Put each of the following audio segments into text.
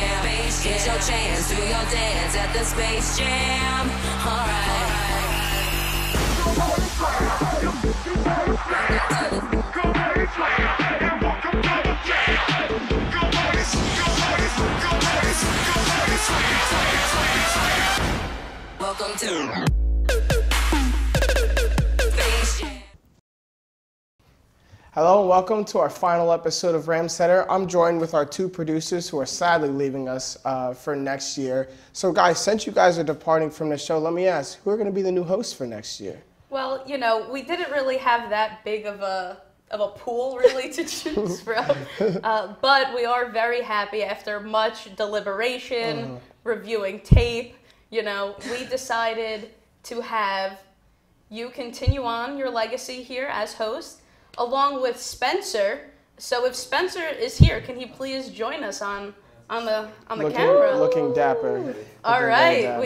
Jam. Get your chance, do your dance at the Space Jam. Alright. Welcome to Space Jam. Hello and welcome to our final episode of Ram Center. I'm joined with our two producers who are sadly leaving us for next year. So guys, since you guys are departing from the show, let me ask, who are going to be the new hosts for next year? Well, you know, we didn't really have that big of a pool really to choose from, but we are very happy after much deliberation, reviewing tape. You know, we decided to have you continue on your legacy here as host, along with Spencer. So if Spencer is here, can he please join us on the camera? Looking dapper. All right,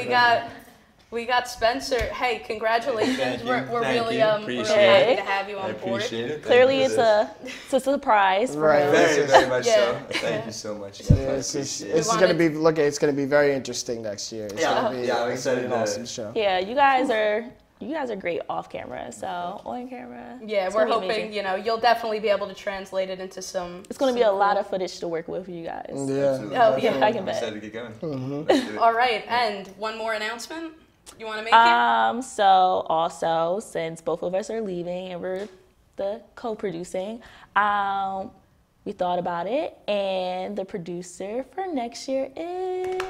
we got Spencer. Hey, congratulations! We're really happy to have you on board. Appreciate it. Clearly, it's a surprise. For Right. him. Very much Yeah. so. Thank you so much. It's going to be it's going to be very interesting next year. It's Yeah. gonna be, Yeah, I'm it's gonna be excited an to- awesome show. Yeah, you guys are great off camera. So on camera, Yeah, it's we're gonna be hoping, amazing. you know, you'll definitely be able to translate it into some. It's going to be a lot of footage to work with for you guys. Yeah. Oh, yeah, I can bet. Excited to get going. Let's do it. All right, and one more announcement. You want to make it? So also, since both of us are leaving and we're the co-producing, we thought about it, and the producer for next year is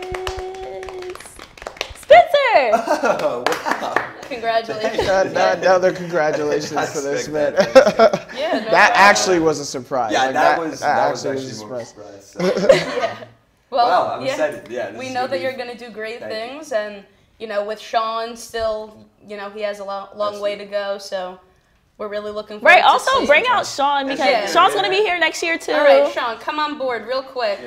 Spencer. Oh, wow. Congratulations. Another congratulations to this man. Yeah, no That problem. actually was a surprise. Yeah, Like, that was actually was a more surprise. surprise. So. Yeah. Well, Wow, I'm yeah, excited. Yeah, this we is know gonna that be- you're going to do great Thank you. things, and you know, with Sean still, you know, he has a long way to go, so we're really looking forward Right. to Also, seeing bring him. out Sean because Yeah. Sean's going to be here next year too. All right, Sean, come on board real quick.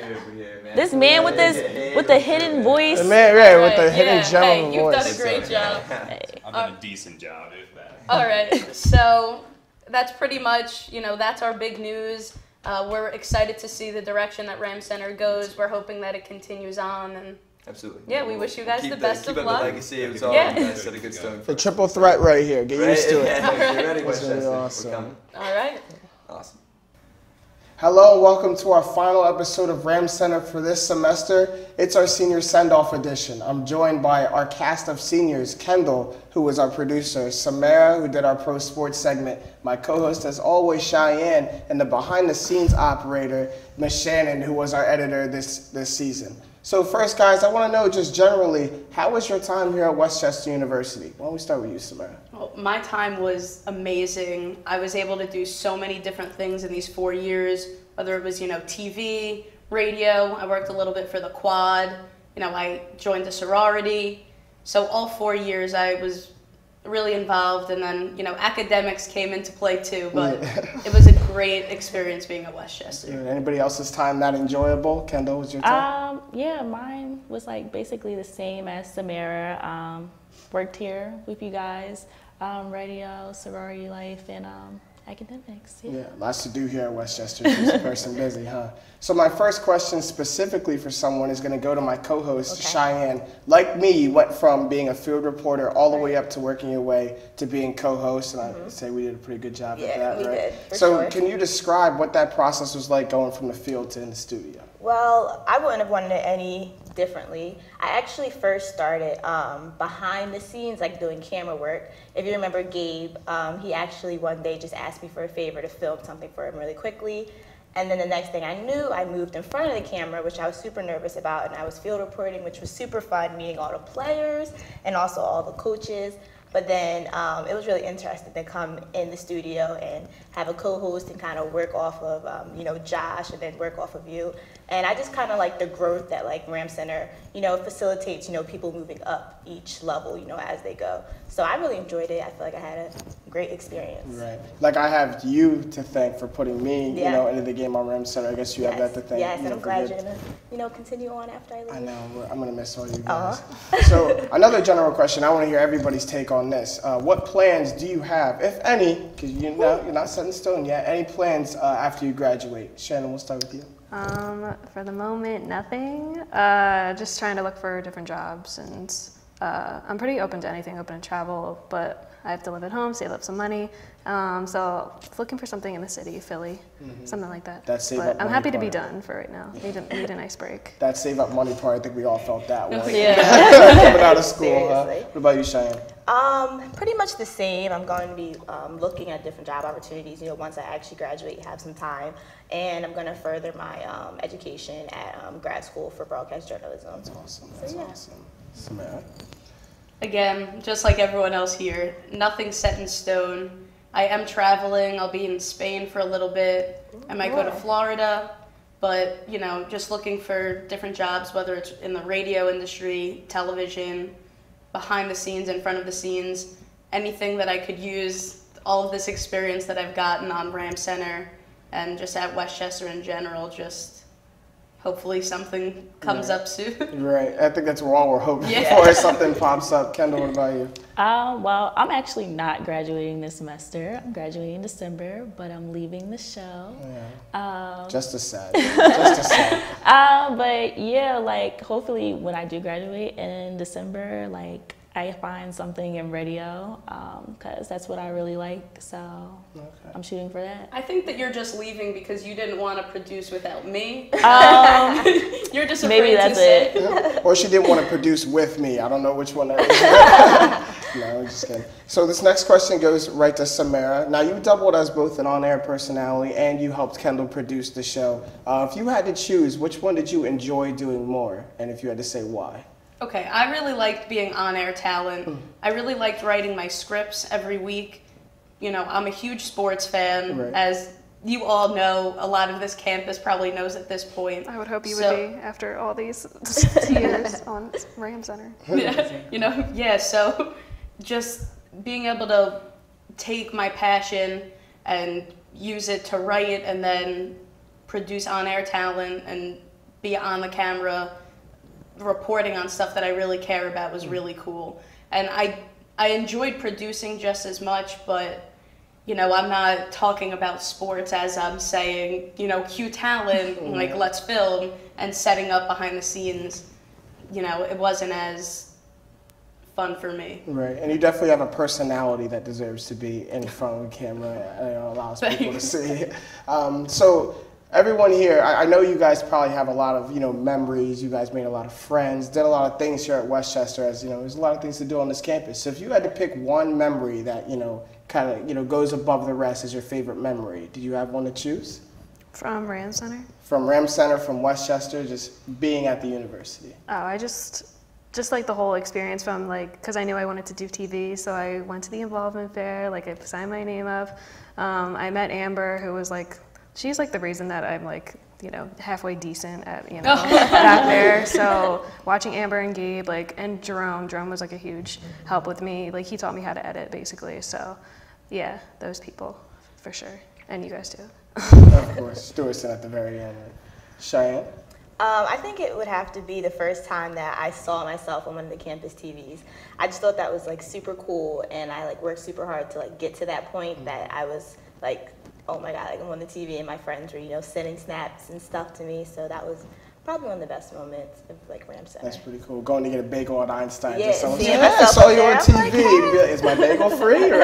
This man with the hidden voice. The man, right, with the Right, hidden yeah. gem Hey, of you've done voice. a great job. I've done a decent job, if that. All right, so that's pretty much, you know, that's our big news. We're excited to see the direction that Ram Center goes. We're hoping that it continues on, and Absolutely. yeah, we wish you guys Keep the best of keep up luck. the legacy. It was all Yeah. you guys set a good stone. The triple threat right here. Get used to it. Yeah, get ready, It's gonna be Westchester. awesome. We're coming. All right. Awesome. Hello, welcome to our final episode of Ram Center for this semester. It's our senior send-off edition. I'm joined by our cast of seniors, Kendall, who was our producer, Samara, who did our pro sports segment, my co-host as always, Cheyenne, and the behind-the-scenes operator, Miss Shannon, who was our editor this season. So first, guys, I want to know just generally, how was your time here at Westchester University? Why don't we start with you, Samara? Well, my time was amazing. I was able to do so many different things in these 4 years, whether it was, you know, TV, radio. I worked a little bit for the quad. You know, I joined a sorority. So all 4 years I was really involved, and then, you know, academics came into play too, but it was a great experience being at Westchester. Anybody else's time that enjoyable? Kendall, was your time? Yeah, mine was like basically the same as Samara. Worked here with you guys, radio, sorority life, and academics. Yeah, lots to do here at Westchester. Keeps a person busy, huh? So my first question specifically for someone is going to go to my co-host, Cheyenne. Like me, you went from being a field reporter all the way up to working your way to being co-host, and I would say we did a pretty good job at that, we right? did, for So sure. can you describe what that process was like going from the field to in the studio? Well, I wouldn't have wanted it any differently. I actually first started behind the scenes, like doing camera work. If you remember Gabe, he actually one day just asked me for a favor to film something for him really quickly. And then the next thing I knew, I moved in front of the camera, which I was super nervous about, and I was field reporting, which was super fun, meeting all the players and also all the coaches. But then it was really interesting to come in the studio and have a co-host and kind of work off of, you know, Josh, and then work off of you. And I just kind of like the growth that like Ram Center, you know, facilitates, you know, people moving up each level, you know, as they go. So I really enjoyed it. I feel like I had a great experience. Right. Like I have you to thank for putting me, you Yeah. know, into the game on Ram Center. I guess you have that to thank. Yes, you and know, I'm for glad good- you're gonna, you know, continue on after I leave. I know. I'm going to miss all you guys. So another general question. I want to hear everybody's take on this. What plans do you have, if any, because you know you're not set in stone yet, any plans after you graduate? Shannon, we'll start with you. For the moment, nothing. Just trying to look for different jobs, and I'm pretty open to anything, open to travel, but I have to live at home, save up some money. So looking for something in the city, Philly, something like that. That save but up I'm money happy to be part. done for right now. Need a nice break. That save up money part, I think we all felt that way. Yeah. Coming out of school, huh? Seriously. What about you, Cheyenne? Pretty much the same. I'm going to be looking at different job opportunities, once I actually graduate, have some time. And I'm going to further my education at grad school for broadcast journalism. That's awesome. That's awesome. Samara? Again, just like everyone else here, nothing set in stone. I am traveling. I'll be in Spain for a little bit. I might go to Florida, but just looking for different jobs, whether it's in the radio industry, television, behind the scenes, in front of the scenes, anything that I could use all of this experience that I've gotten on Ram Center and just at Westchester in general, just hopefully something comes up soon. Right. I think that's what all we're hoping Yeah. for, something pops up. Kendall, what about you? Well, I'm actually not graduating this semester. I'm graduating in December, but I'm leaving the show. Just as sad. Just as sad. But yeah, like hopefully when I do graduate in December, like I find something in radio, because that's what I really like. So I'm shooting for that. I think that you're just leaving because you didn't want to produce without me. You're just Maybe afraid that's to say. it. Or she didn't want to produce with me. I don't know which one that is. No, I'm just kidding. So this next question goes right to Samara. Now you doubled as both an on-air personality and you helped Kendall produce the show. If you had to choose, which one did you enjoy doing more? And if you had to say why? Okay, I really liked being on-air talent. I really liked writing my scripts every week. I'm a huge sports fan, Right. as you all know. A lot of this campus probably knows at this point. I would hope you So- would be after all these years on Ram Center. So just being able to take my passion and use it to write and then produce on-air talent and be on the camera reporting on stuff that I really care about was really cool. And I enjoyed producing just as much, but I'm not talking about sports as I'm saying, cue talent, like let's film, and setting up behind the scenes, it wasn't as fun for me. Right, and you definitely have a personality that deserves to be in front of the camera and allows people to see. So everyone here, I know you guys probably have a lot of memories. You guys made a lot of friends, did a lot of things here at Westchester. As there's a lot of things to do on this campus. So if you had to pick one memory that kind of goes above the rest as your favorite memory, did you have one to choose? From Ram Center? From Ram Center, from Westchester, just being at the university. Oh, I just like the whole experience from because I knew I wanted to do TV, so I went to the involvement fair, I signed my name up. I met Amber, who was she's the reason that I'm halfway decent at back there. So watching Amber and Gabe, and Jerome was a huge help with me. He taught me how to edit basically. So yeah, those people for sure, and you guys too. Of course, Stewartson at the very end. Cheyenne? I think it would have to be the first time that I saw myself on one of the campus TVs. I just thought that was super cool, and I worked super hard to get to that point that I was oh my God, I'm on the TV, and my friends were sending snaps and stuff to me. So that was probably one of the best moments of Ram Center. That's pretty cool. Going to get a bagel at Einstein. Yeah, Just someone seeing says, I myself saw up you there, on I'm TV. like, You'd be like, is my bagel free? Or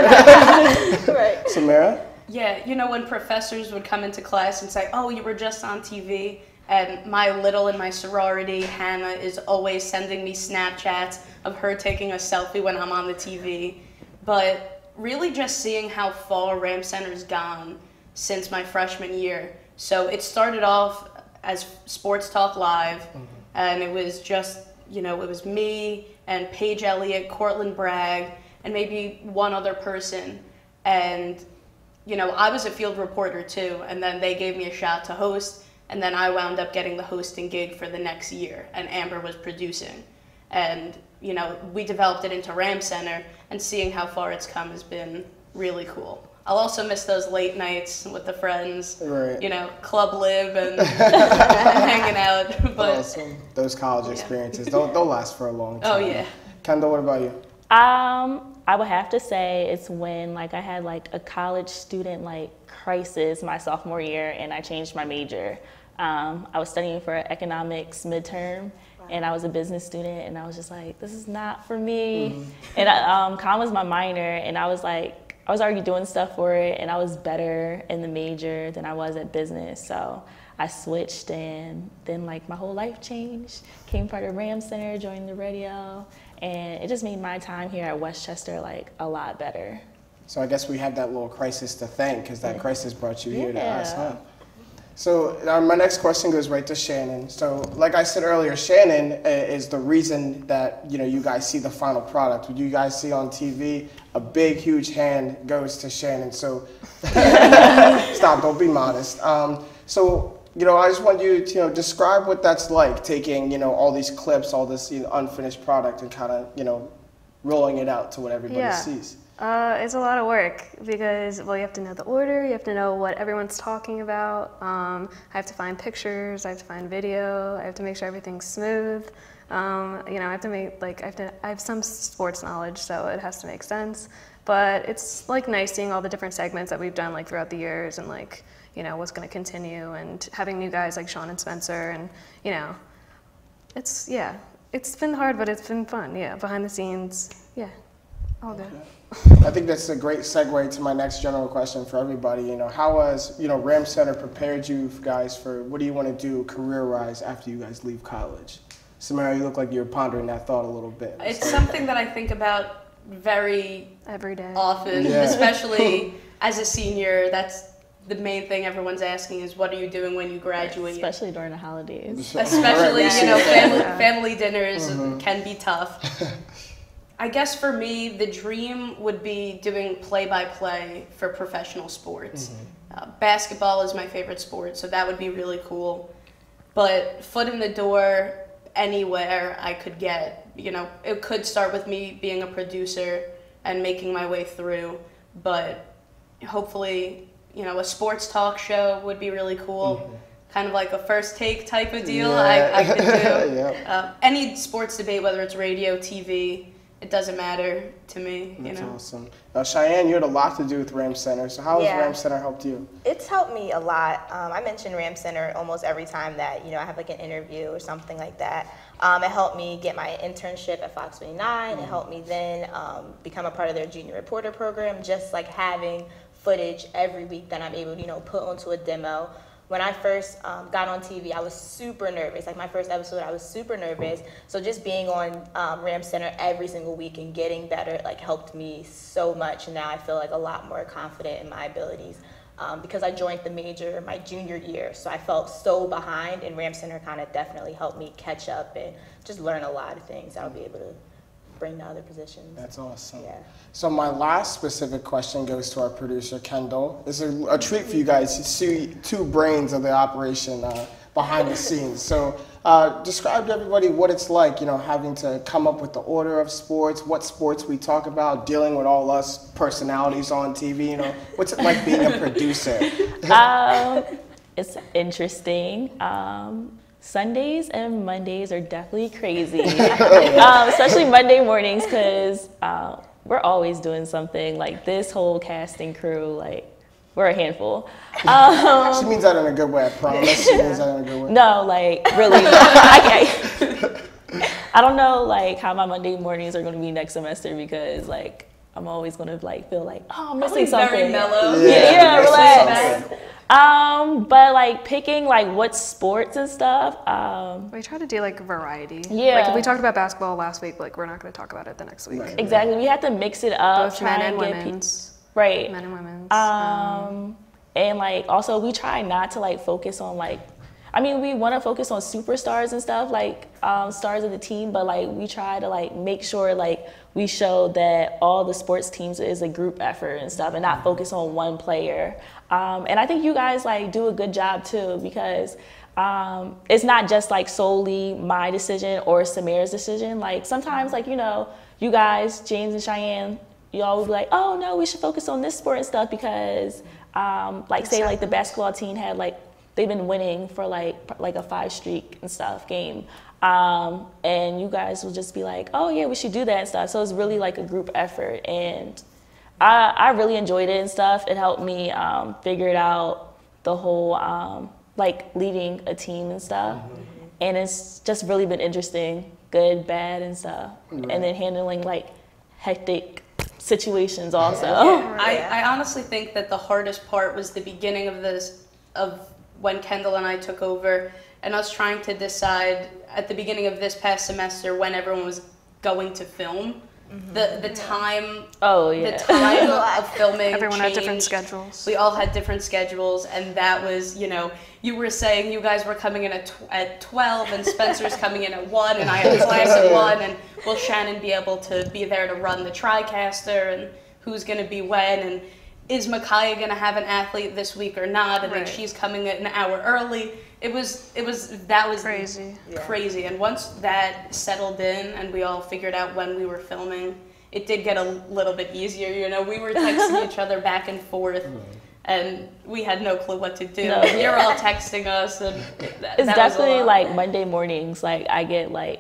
Right. Samara? Yeah, when professors would come into class and say, oh, you were just on TV, and my little in my sorority, Hannah, is always sending me Snapchats of her taking a selfie when I'm on the TV. But really just seeing how far Ram Center's gone since my freshman year. So it started off as Sports Talk Live, and it was just, it was me and Paige Elliott, Cortland Bragg, and maybe one other person. And I was a field reporter too, and then they gave me a shot to host, and then I wound up getting the hosting gig for the next year, and Amber was producing. And, we developed it into Ram Center, and seeing how far it's come has been really cool. I'll also miss those late nights with the friends, Right. Club Live and hanging out. But Awesome. Those college experiences, they'll last for a long time. Oh, yeah. Kendall, what about you? I would have to say it's when I had a college student crisis my sophomore year, and I changed my major. I was studying for economics midterm, and I was a business student, and I was just like, this is not for me. And comm was my minor, and I was already doing stuff for it, and I was better in the major than I was at business. So I switched, and then like my whole life changed. Came part of Ram Center, joined the radio, and it just made my time here at Westchester like a lot better. So I guess we have that little crisis to thank, because that crisis brought you here to us, huh? So my next question goes right to Shannon. So like I said earlier, Shannon is the reason that you guys see the final product. When you guys see on TV, a big, huge hand goes to Shannon. So stop, don't be modest. So I just want you to describe what that's like, taking all these clips, all this unfinished product, and kind of rolling it out to what everybody sees. It's a lot of work because, well, you have to know the order, you have to know what everyone's talking about. I have to find pictures, I have to find video, I have to make sure everything's smooth. I have to make, I have some sports knowledge, so it has to make sense. But it's nice seeing all the different segments that we've done throughout the years, and what's going to continue, and having new guys like Sean and Spencer, and it's been hard, but it's been fun. Behind the scenes, all good. I think that's a great segue to my next general question for everybody. How has Ram Center prepared you guys for what do you want to do career-wise after you guys leave college? Samara, you look like you're pondering that thought a little bit. It's something that I think about every day, often, especially as a senior. That's the main thing everyone's asking is, what are you doing when you graduate? Especially during the holidays. Especially, family dinners can be tough. I guess for me, the dream would be doing play-by-play for professional sports. Basketball is my favorite sport, so that would be really cool. But foot in the door anywhere I could get, it could start with me being a producer and making my way through, but hopefully, a sports talk show would be really cool. Kind of like a First Take type of deal. I could do. Any sports debate, whether it's radio, TV, it doesn't matter to me. That's awesome. Now, Cheyenne, you had a lot to do with Ram Center. So how has Ram Center helped you? It's helped me a lot. I mention Ram Center almost every time that I have an interview or something like that. It helped me get my internship at Fox 29. It helped me then become a part of their junior reporter program. Just having footage every week that I'm able to put onto a demo. When I first got on TV, I was super nervous. My first episode, I was super nervous. So just being on Ram Center every single week and getting better, helped me so much. And now I feel a lot more confident in my abilities because I joined the major my junior year. So I felt so behind, and Ram Center kind of definitely helped me catch up and just learn a lot of things I'll be able to bring to other positions. That's awesome. Yeah. So my last specific question goes to our producer, Kendall. It's a treat for you guys to see two brains of the operation behind the scenes. So describe to everybody what it's like, having to come up with the order of sports, what sports we talk about, dealing with all us personalities on TV. What's it like being a producer? It's interesting. Sundays and Mondays are definitely crazy, especially Monday mornings, because we're always doing something. This whole casting crew, we're a handful. She means that in a good way, I promise. She means that in a good way. No, really. I don't know, how my Monday mornings are going to be next semester, because, I'm always going to, feel oh, I'm missing something. Very mellow. Yeah, relax. But picking what sports and stuff. We try to do variety. Yeah. If we talked about basketball last week, we're not going to talk about it the next week. Right. Exactly. We have to mix it up. Both men and women's. Right. Men and women's. And also we try not to focus on we want to focus on superstars and stuff, stars of the team, but we try to make sure we show that all the sports teams is a group effort and stuff, and not focus on one player. And I think you guys do a good job too, because it's not just solely my decision or Samira's decision. Sometimes you guys, James and Cheyenne, you all will be oh no, we should focus on this sport and stuff, because say the basketball team had they've been winning for a 5-streak and stuff game. And you guys will just be oh yeah, we should do that and stuff. So it's really a group effort, and I really enjoyed it and stuff. It helped me figure it out, the whole like leading a team and stuff. And it's just really been interesting, good, bad, and stuff. And then handling like hectic situations also. I honestly think that the hardest part was the beginning of when Kendall and I took over, and us trying to decide at the beginning of this past semester when everyone was going to film. The time the time of filming Everyone changed. had different schedules. We all had different schedules, and that was, you know, you were saying you guys were coming in at 12 and Spencer's coming in at 1 and I had class at 1, and will Shannon be able to be there to run the TriCaster, and who's going to be when, and is Micaiah going to have an athlete this week or not, and then she's coming an hour early. That was crazy. And once that settled in and we all figured out when we were filming, it did get a little bit easier. You know, we were texting each other back and forth, and we had no clue what to do. You're all texting us, and it's definitely like Monday mornings. Like I get like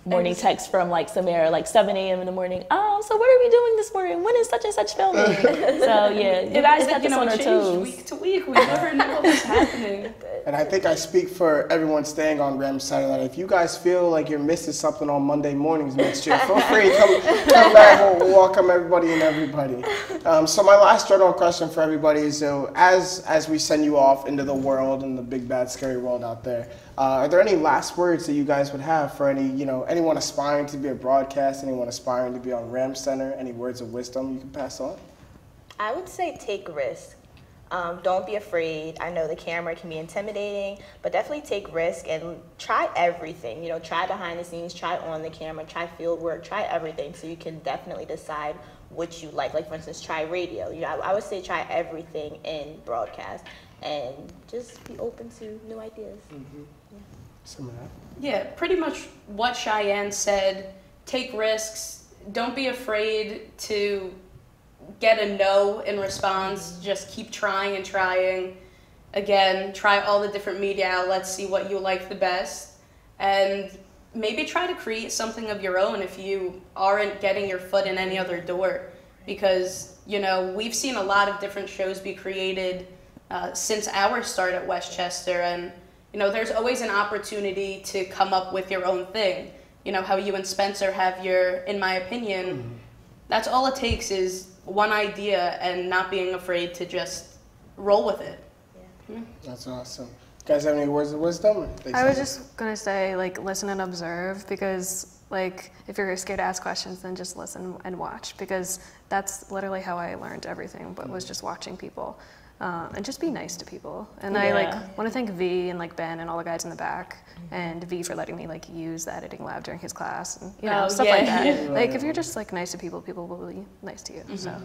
morning text from like Samara, like 7 a.m. in the morning. Oh, so what are we doing this morning? When is such and such filming? So yeah, you guys kept us on our toes. Week to week, we never knew what was happening. And I think I speak for everyone staying on Ram Center that if you guys feel like you're missing something on Monday mornings next year, feel free to come back. We'll welcome everybody and everybody. So my last general question for everybody is, so as we send you off into the world and the big bad scary world out there, are there any last words that you guys would have for anyone aspiring to be a broadcast, anyone aspiring to be on Ram Center? Any words of wisdom you can pass on? I would say take risks. Don't be afraid. I know the camera can be intimidating, but definitely take risk and try everything. You know, try behind the scenes, try on the camera, try field work, try everything, so you can definitely decide what you like. Like for instance, try radio. You know, I would say try everything in broadcast and just be open to new ideas. Yeah, pretty much what Cheyenne said. Take risks. Don't be afraid to get a no in response. Just keep trying and trying. Again, try all the different media outlets, see what you like the best, and maybe try to create something of your own if you aren't getting your foot in any other door. Because, you know, we've seen a lot of different shows be created since our start at Westchester, and, you know, there's always an opportunity to come up with your own thing. You know, how you and Spencer have your, in my opinion, that's all it takes is one idea and not being afraid to just roll with it. That's awesome. You guys have any words of wisdom? I was just going to say, like, listen and observe, because, like, if you're scared to ask questions, then just listen and watch, because that's literally how I learned everything, but was just watching people. And just be nice to people. And I want to thank V and like Ben and all the guys in the back, and V for letting me like use the editing lab during his class and stuff like that. Like if you're just like nice to people, people will be nice to you. So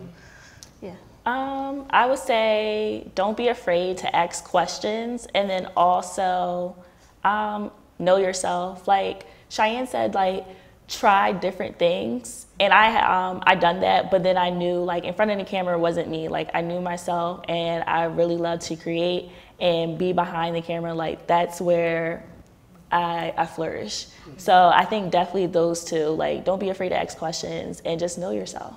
yeah. I would say don't be afraid to ask questions, and then also know yourself. Like Cheyenne said, like try different things, and I done that, but then I knew like in front of the camera wasn't me. Like I knew myself, and I really love to create and be behind the camera. Like that's where I flourish. So I think definitely those two. Like don't be afraid to ask questions and just know yourself.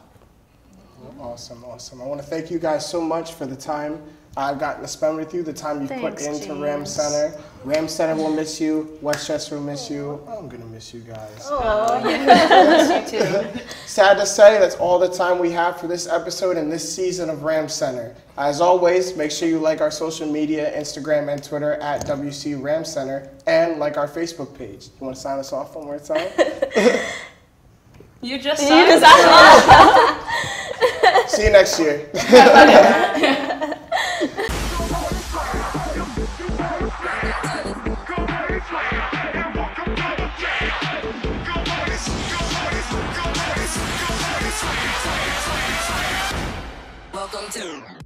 Awesome. I want to thank you guys so much for the time I've gotten to spend with you, the time you've put into Ram Center. Ram Center will miss you. Westchester will miss you. I'm going to miss you guys. Oh, yeah. Miss you too. Sad to say, that's all the time we have for this episode and this season of Ram Center. As always, make sure you like our social media, Instagram and Twitter at WC Ram Center, and like our Facebook page. You want to sign us off one more time? You just signed See you next year. Welcome to